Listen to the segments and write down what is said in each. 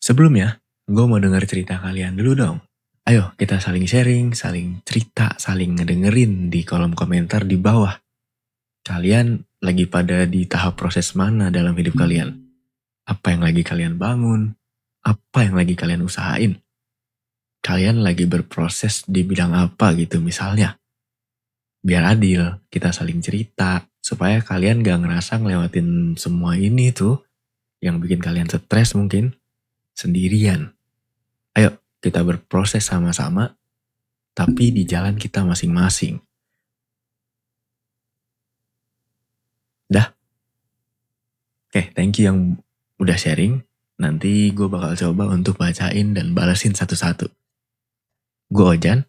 Sebelumnya, gue mau denger cerita kalian dulu dong. Ayo kita saling sharing, saling cerita, saling ngedengerin di kolom komentar di bawah. Kalian lagi pada di tahap proses mana dalam hidup kalian? Apa yang lagi kalian bangun? Apa yang lagi kalian usahain? Kalian lagi berproses di bidang apa gitu misalnya? Biar adil, kita saling cerita supaya kalian gak ngerasa ngelewatin semua ini tuh yang bikin kalian stres mungkin sendirian. Ayo kita berproses sama-sama tapi di jalan kita masing-masing. Dah? Oke, thank you yang udah sharing. Nanti gue bakal coba untuk bacain dan balesin satu-satu. Gue Ojan.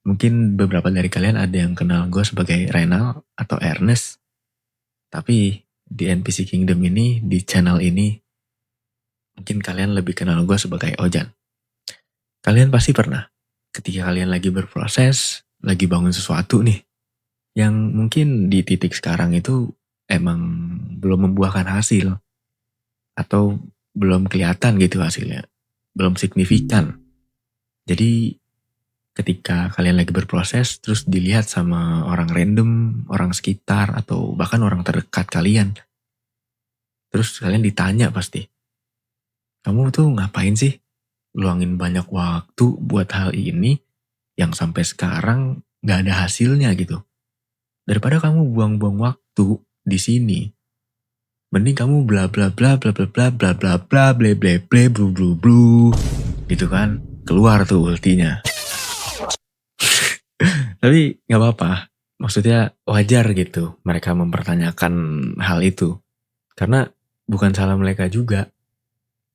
Mungkin beberapa dari kalian ada yang kenal gue sebagai Renal atau Ernest. Tapi di NPC Kingdom ini, di channel ini, mungkin kalian lebih kenal gue sebagai Ojan. Kalian pasti pernah, ketika kalian lagi berproses, lagi bangun sesuatu nih, yang mungkin di titik sekarang itu emang belum membuahkan hasil atau belum kelihatan gitu hasilnya, belum signifikan. Jadi ketika kalian lagi berproses terus dilihat sama orang random, orang sekitar atau bahkan orang terdekat kalian, terus kalian ditanya pasti, kamu tuh ngapain sih luangin banyak waktu buat hal ini yang sampai sekarang gak ada hasilnya gitu. Daripada kamu buang-buang waktu di sini, mending kamu bla bla bla bla bla bla bla bla bla bla bla bla blu blu blu gitu kan, keluar tuh ultinya. Tapi nggak apa-apa, maksudnya wajar gitu mereka mempertanyakan hal itu karena bukan salah mereka juga.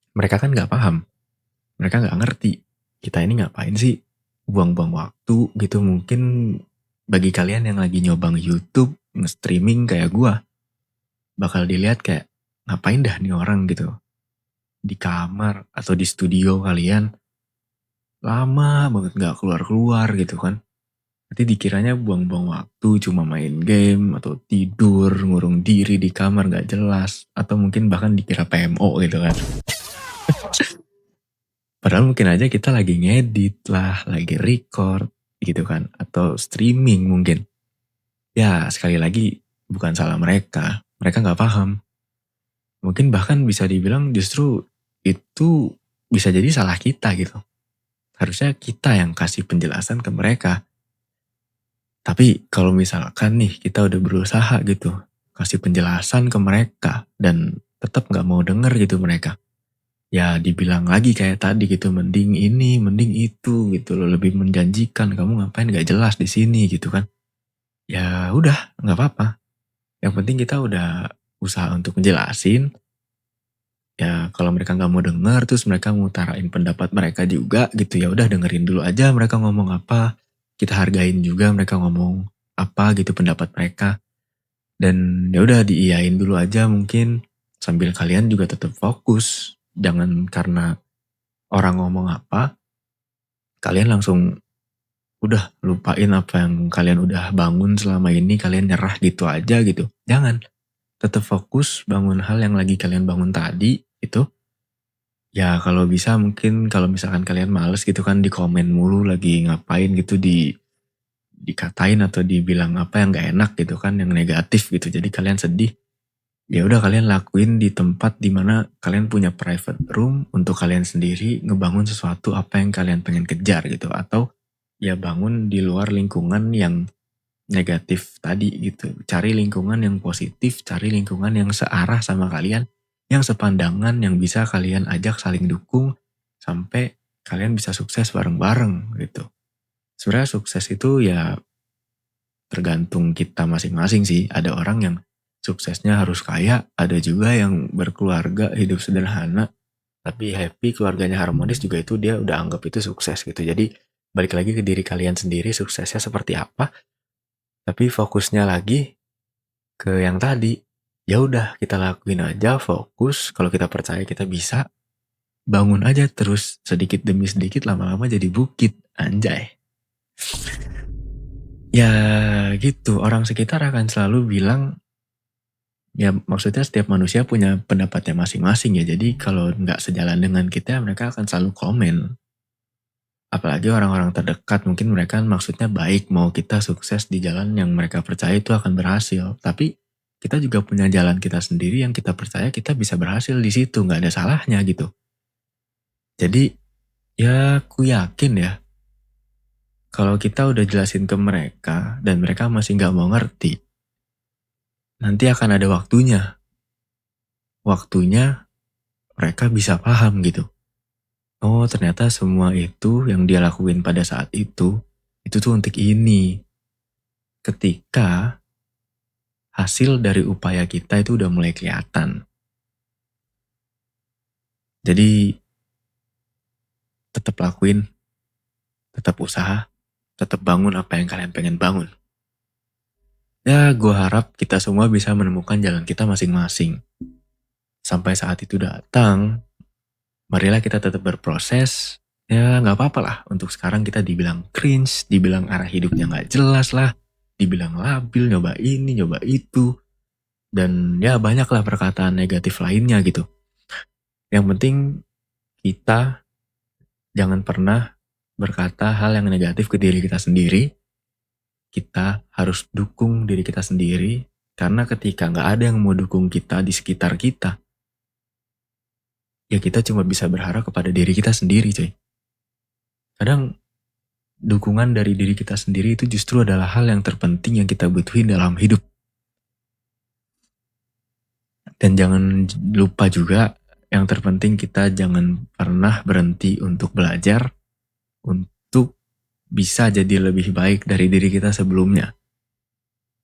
Mereka kan nggak paham, mereka nggak ngerti kita ini ngapain sih buang-buang waktu gitu. Mungkin bagi kalian yang lagi nyobang YouTube, nge-streaming kayak gua, bakal dilihat kayak ngapain dah nih orang gitu di kamar atau di studio kalian lama banget gak keluar-keluar gitu kan. Nanti dikiranya buang-buang waktu cuma main game atau tidur ngurung diri di kamar gak jelas, atau mungkin bahkan dikira PMO gitu kan. Padahal mungkin aja kita lagi ngedit lah, lagi record gitu kan, atau streaming mungkin. Ya sekali lagi bukan salah mereka, mereka gak paham. Mungkin bahkan bisa dibilang justru itu bisa jadi salah kita gitu. Harusnya kita yang kasih penjelasan ke mereka. Tapi kalau misalkan nih kita udah berusaha gitu, kasih penjelasan ke mereka dan tetap gak mau denger gitu mereka. Ya dibilang lagi kayak tadi gitu, mending ini, mending itu gitu loh, lebih menjanjikan, kamu ngapain gak jelas di sini gitu kan. Ya udah, gak apa-apa. Yang penting kita udah usaha untuk menjelasin. Ya kalau mereka nggak mau denger terus mereka ngutarain pendapat mereka juga gitu, ya udah dengerin dulu aja mereka ngomong apa, kita hargain juga mereka ngomong apa gitu pendapat mereka, dan ya udah diiyain dulu aja mungkin sambil kalian juga tetap fokus. Jangan karena orang ngomong apa kalian langsung udah lupain apa yang kalian udah bangun selama ini, kalian nyerah gitu aja gitu. Jangan, tetap fokus bangun hal yang lagi kalian bangun tadi itu. Ya kalau bisa mungkin kalau misalkan kalian males gitu kan di komen mulu lagi ngapain gitu, dikatain atau dibilang apa yang gak enak gitu kan, yang negatif gitu. Jadi kalian sedih. Ya udah kalian lakuin di tempat dimana kalian punya private room untuk kalian sendiri, ngebangun sesuatu apa yang kalian pengen kejar gitu. Atau ya bangun di luar lingkungan yang negatif tadi gitu. Cari lingkungan yang positif, cari lingkungan yang searah sama kalian, yang sepandangan, yang bisa kalian ajak saling dukung sampai kalian bisa sukses bareng-bareng gitu. Sebenarnya sukses itu ya tergantung kita masing-masing sih. Ada orang yang suksesnya harus kaya, ada juga yang berkeluarga, hidup sederhana, tapi happy, keluarganya harmonis juga itu dia udah anggap itu sukses gitu. Jadi balik lagi ke diri kalian sendiri suksesnya seperti apa. Tapi fokusnya lagi ke yang tadi. Ya udah kita lakuin aja, fokus. Kalau kita percaya kita bisa, bangun aja terus sedikit demi sedikit, lama-lama jadi bukit, anjay. Ya gitu, orang sekitar akan selalu bilang Ya maksudnya setiap manusia punya pendapatnya masing-masing ya. Jadi kalau nggak sejalan dengan kita, mereka akan selalu komen. Apalagi orang-orang terdekat, mungkin mereka maksudnya baik, mau kita sukses di jalan yang mereka percaya itu akan berhasil. Tapi kita juga punya jalan kita sendiri yang kita percaya kita bisa berhasil di situ, nggak ada salahnya gitu. Jadi ya aku yakin ya, kalau kita udah jelasin ke mereka dan mereka masih nggak mau ngerti, nanti akan ada waktunya. Waktunya mereka bisa paham gitu. Oh ternyata semua itu yang dia lakuin pada saat itu tuh untuk ini. Ketika hasil dari upaya kita itu udah mulai kelihatan. Jadi tetap lakuin, tetap usaha, tetap bangun apa yang kalian pengen bangun. Ya gue harap kita semua bisa menemukan jalan kita masing-masing. Sampai saat itu datang, marilah kita tetap berproses. Ya nggak apa-apa lah untuk sekarang kita dibilang cringe, dibilang arah hidupnya nggak jelas lah, dibilang labil, nyoba ini, nyoba itu. Dan ya banyaklah perkataan negatif lainnya gitu. Yang penting kita jangan pernah berkata hal yang negatif ke diri kita sendiri. Kita harus dukung diri kita sendiri. Karena ketika nggak ada yang mau dukung kita di sekitar kita, ya kita cuma bisa berharap kepada diri kita sendiri coy. Kadang dukungan dari diri kita sendiri itu justru adalah hal yang terpenting yang kita butuhin dalam hidup. Dan jangan lupa juga yang terpenting kita jangan pernah berhenti untuk belajar untuk bisa jadi lebih baik dari diri kita sebelumnya.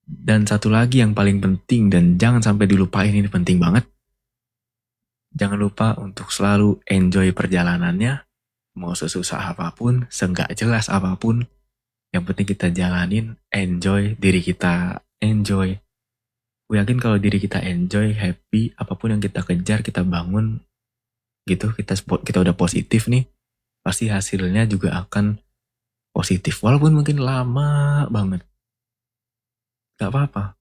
Dan satu lagi yang paling penting dan jangan sampai dilupain, ini penting banget. Jangan lupa untuk selalu enjoy perjalanannya. Mau sesusah apapun, seenggak jelas apapun. Yang penting kita jalanin, enjoy diri kita, enjoy. Gue yakin kalau diri kita enjoy, happy, apapun yang kita kejar, kita bangun, gitu, kita udah positif nih, pasti hasilnya juga akan positif. Walaupun mungkin lama banget. Gak apa-apa.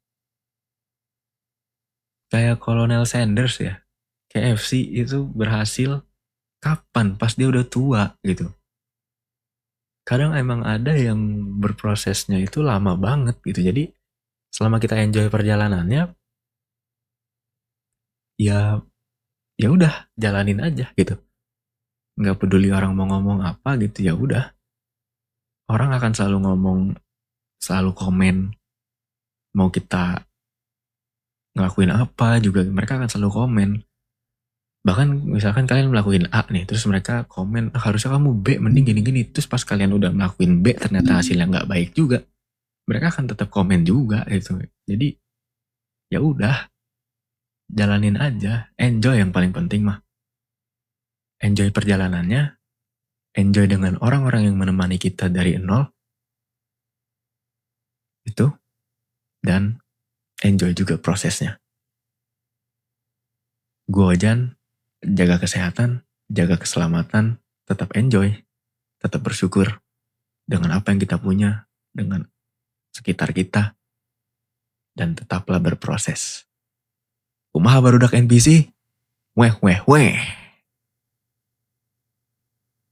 Kayak Colonel Sanders ya, KFC itu berhasil kapan? Pas dia udah tua gitu. Kadang emang ada yang berprosesnya itu lama banget gitu. Jadi selama kita enjoy perjalanannya, ya ya udah jalanin aja gitu. Nggak peduli orang mau ngomong apa gitu, ya udah. Orang akan selalu ngomong, selalu komen. Mau kita ngelakuin apa juga mereka akan selalu komen. Bahkan misalkan kalian melakukan A nih, terus mereka komen, harusnya kamu B, mending gini-gini. Terus pas kalian udah ngelakuin B, ternyata hasilnya nggak baik juga. Mereka akan tetap komen juga gitu. Jadi ya udah, jalanin aja, enjoy yang paling penting mah. Enjoy perjalanannya, enjoy dengan orang-orang yang menemani kita dari nol, itu, dan enjoy juga prosesnya. Gue Ojan, jaga kesehatan, jaga keselamatan, tetap enjoy, tetap bersyukur dengan apa yang kita punya, dengan sekitar kita, dan tetaplah berproses. Kumaha barudak NPC? Weh weh weh.